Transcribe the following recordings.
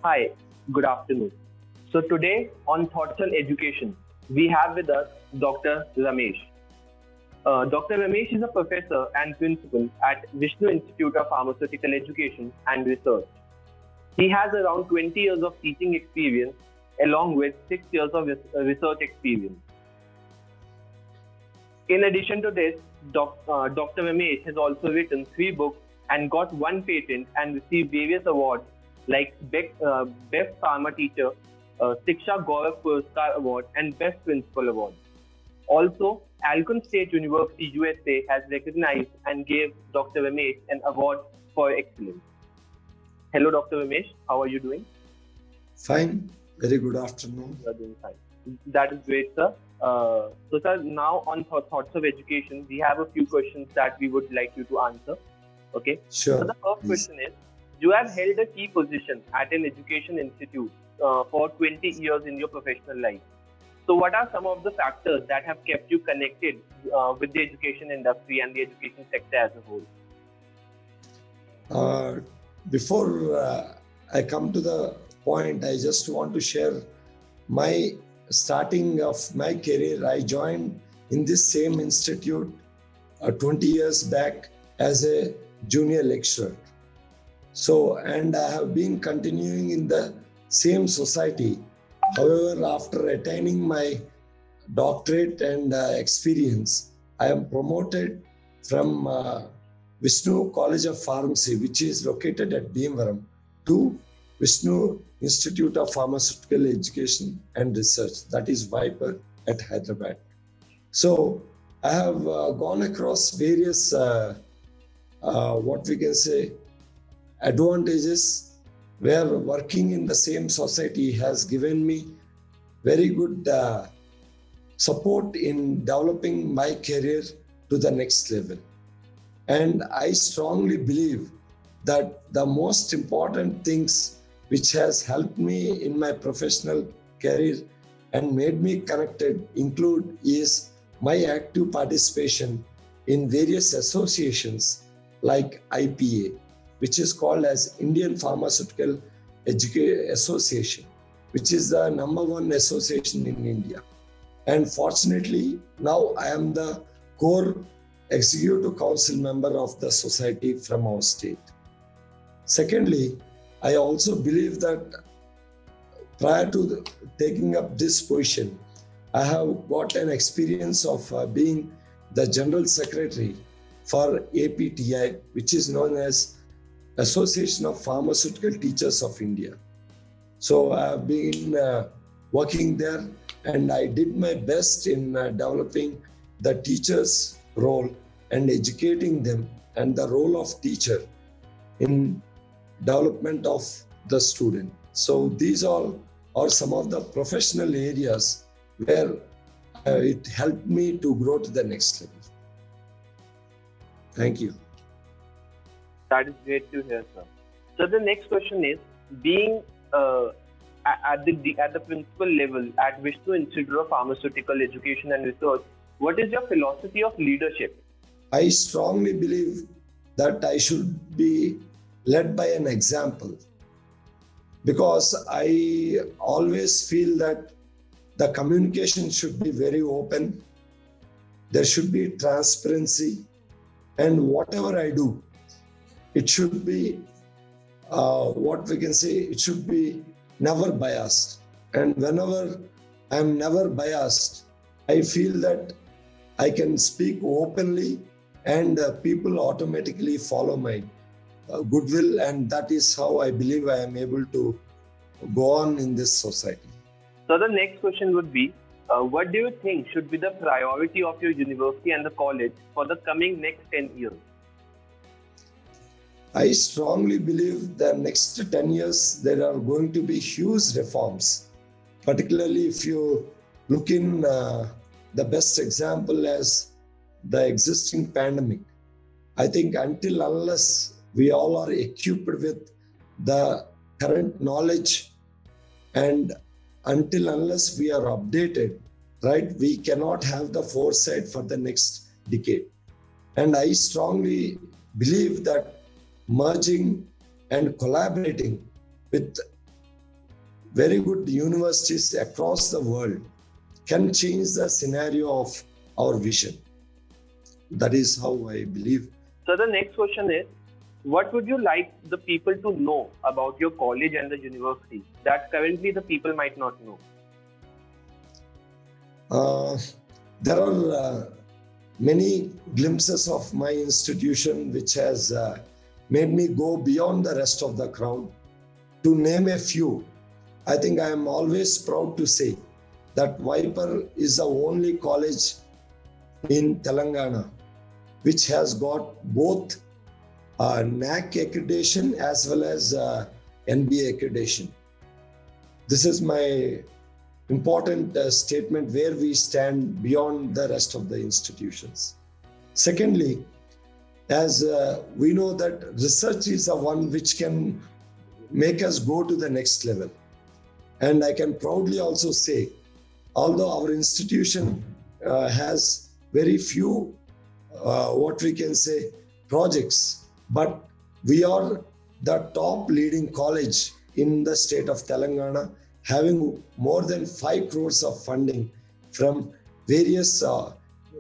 Hi, good afternoon. So today on Thoughts on Education, we have with us Dr. Ramesh. Dr. Ramesh is a professor and principal at Vishnu Institute of Pharmaceutical Education and Research. He has around 20 years of teaching experience along with 6 years of research experience. In addition to this, Dr. Ramesh has also written 3 books and got 1 patent and received various awards like Best Pharma Teacher, Siksha Gaurav Puraskar Award, and Best Principal Award. Also, Alcorn State University, USA has recognized and gave Dr. Ramesh an award for excellence. Hello, Dr. Ramesh. How are you doing? Fine. Very good afternoon. You are doing fine. That is great, sir. Sir, now on Thoughts of Education, we have a few questions that we would like you to answer. Okay. Sure. So the first please. question is, you have held a key position at an education institute for 20 years in your professional life. So what are some of the factors that have kept you connected with the education industry and the education sector as a whole? Before I come to the point, I just want to share my starting of my career. I joined in this same institute 20 years back as a junior lecturer. So, and I have been continuing in the same society. However, after attaining my doctorate and experience, I am promoted from Vishnu College of Pharmacy, which is located at Bhimavaram, to Vishnu Institute of Pharmaceutical Education and Research, that is Viper at Hyderabad. So I have gone across various, what we can say, advantages where working in the same society has given me very good support in developing my career to the next level. And I strongly believe that the most important things which has helped me in my professional career and made me connected include is my active participation in various associations like IPA, which is called as Indian Pharmaceutical Association, which is the #1 association in India. And fortunately, now I am the core executive council member of the society from our state. Secondly, I also believe that prior to taking up this position, I have got an experience of being the General Secretary for APTI, which is known as Association of Pharmaceutical Teachers of India. So I have been working there, and I did my best in developing the teacher's role and educating them and the role of teacher in development of the student. So these all are some of the professional areas where it helped me to grow to the next level. Thank you. That is great to hear, sir. So the next question is, being at the principal level at Vishnu Institute of Pharmaceutical Education and Research, what is your philosophy of leadership? I strongly believe that I should be led by an example, because I always feel that the communication should be very open. There should be transparency, and whatever I do, it should be what we can say, it should be never biased. And whenever I'm never biased, I feel that I can speak openly, and people automatically follow my goodwill, and that is how I believe I am able to go on in this society. So the next question would be, what do you think should be the priority of your university and the college for the coming next 10 years? I strongly believe the next 10 years there are going to be huge reforms, particularly if you look in the best example as the existing pandemic. I think until unless we all are equipped with the current knowledge, and until unless we are updated, right, we cannot have the foresight for the next decade. And I strongly believe that merging and collaborating with very good universities across the world can change the scenario of our vision. That is how I believe. So the next question is, what would you like the people to know about your college and the university that currently the people might not know? There are many glimpses of my institution which has made me go beyond the rest of the crowd. To name a few, I think I am always proud to say that Viper is the only college in Telangana which has got both NAC accreditation as well as NBA accreditation. This is my important statement where we stand beyond the rest of the institutions. Secondly, as we know that research is the one which can make us go to the next level. And I can proudly also say, although our institution has very few, what we can say, projects, but we are the top leading college in the state of Telangana, having more than 5 crores of funding from various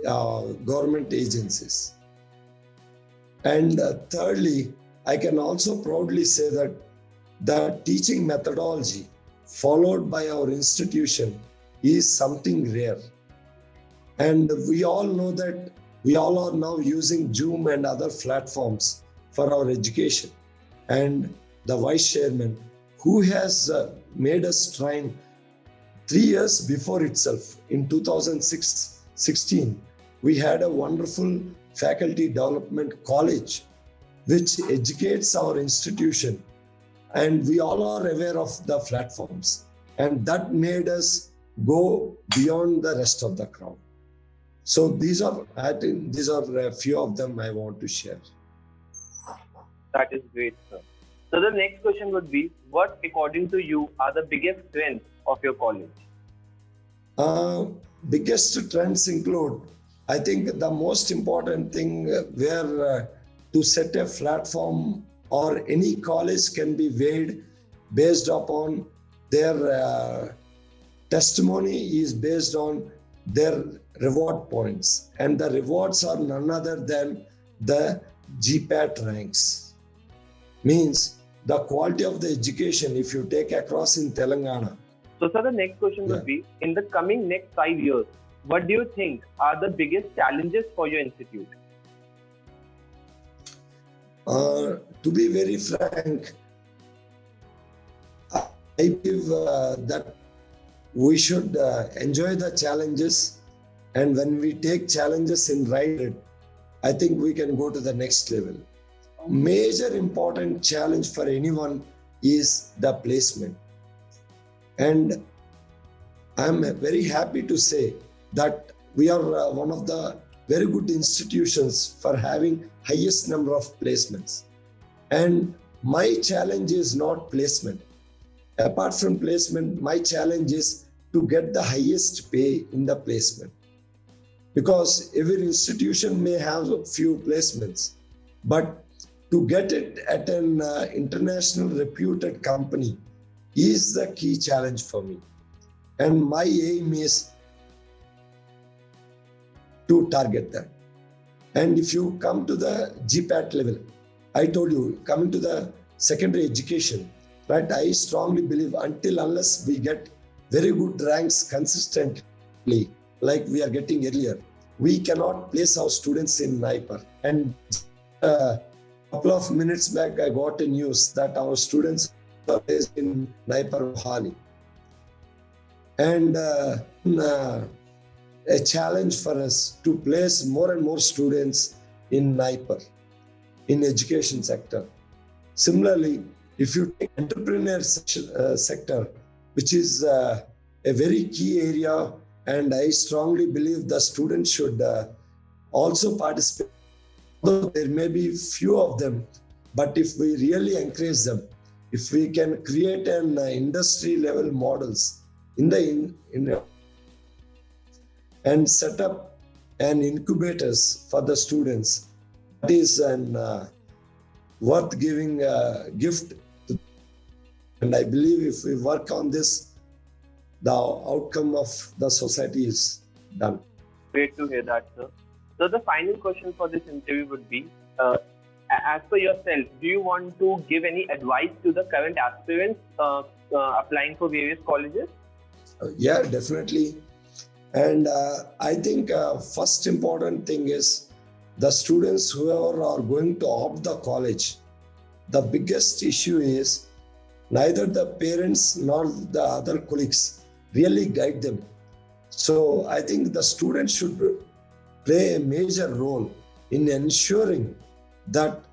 government agencies. And thirdly, I can also proudly say that the teaching methodology followed by our institution is something rare. And we all know that we all are now using Zoom and other platforms for our education. And the vice chairman, who has made us train 3 years before itself, in 2016, we had a wonderful faculty development college which educates our institution. And we all are aware of the platforms. And that made us go beyond the rest of the crowd. So I think these are a few of them I want to share. That is great, sir. So the next question would be, what according to you are the biggest strengths of your college? Biggest trends include, I think the most important thing where to set a platform or any college can be weighed based upon their testimony is based on their reward points. And the rewards are none other than the GPAT ranks. Means the quality of the education, if you take across in Telangana. So sir, the next question would be, in the coming next 5 years, what do you think are the biggest challenges for your institute? To be very frank, I believe that we should enjoy the challenges, and when we take challenges in right, I think we can go to the next level. Major important challenge for anyone is the placement. And I'm very happy to say that we are one of the very good institutions for having highest number of placements. And my challenge is not placement. Apart from placement, my challenge is to get the highest pay in the placement. Because every institution may have a few placements, but to get it at an international reputed company is the key challenge for me. And my aim is to target that. And if you come to the GPAT level, I told you, coming to the secondary education, right? I strongly believe unless we get very good ranks consistently, like we are getting earlier, we cannot place our students in NIPER. And a couple of minutes back, I got a news that our students are placed in NIPER Hali. And a challenge for us to place more and more students in NIPER, in education sector. Similarly, if you take entrepreneur sector, which is a very key area, and I strongly believe the students should also participate. Although there may be few of them, but if we really encourage them, if we can create an industry level models and set up an incubators for the students, that is an worth giving gift. And I believe if we work on this, the outcome of the society is done. Great to hear that, sir. So the final question for this interview would be, as per yourself, do you want to give any advice to the current aspirants applying for various colleges? Yeah, definitely. And I think first important thing is the students who are going to opt the college. The biggest issue is neither the parents nor the other colleagues really guide them. So I think the students should play a major role in ensuring that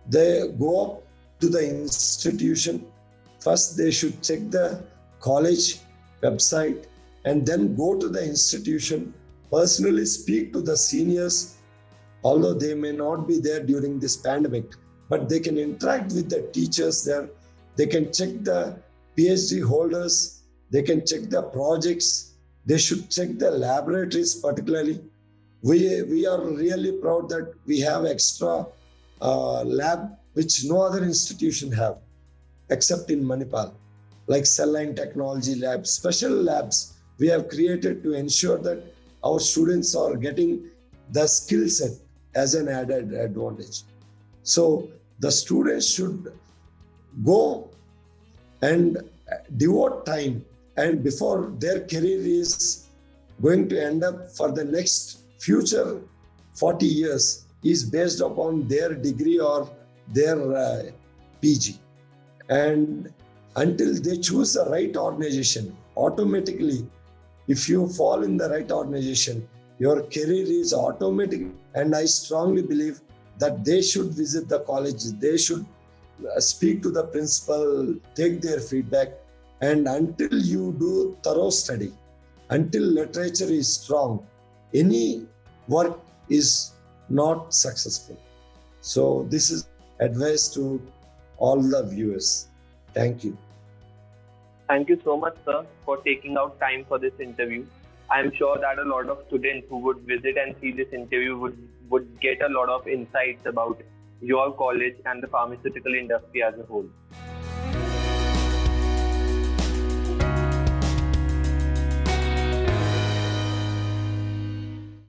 they go up to the institution. First, they should check the college website and then go to the institution, personally speak to the seniors, although they may not be there during this pandemic, but they can interact with the teachers there. They can check the PhD holders, they can check the projects, they should check the laboratories particularly. We are really proud that we have extra lab which no other institution have except in Manipal, like cell line technology labs, special labs we have created to ensure that our students are getting the skill set as an added advantage. So the students should go and devote time, and before their career is going to end up for the next future 40 years is based upon their degree or their PG. And until they choose the right organization, automatically, if you fall in the right organization, your career is automatic. And I strongly believe that they should visit the college, they should speak to the principal, take their feedback. And until you do thorough study, until literature is strong, any work is not successful. So this is advice to all the viewers. Thank you. Thank you so much, sir, for taking out time for this interview. I'm sure that a lot of students who would visit and see this interview would get a lot of insights about your college and the pharmaceutical industry as a whole.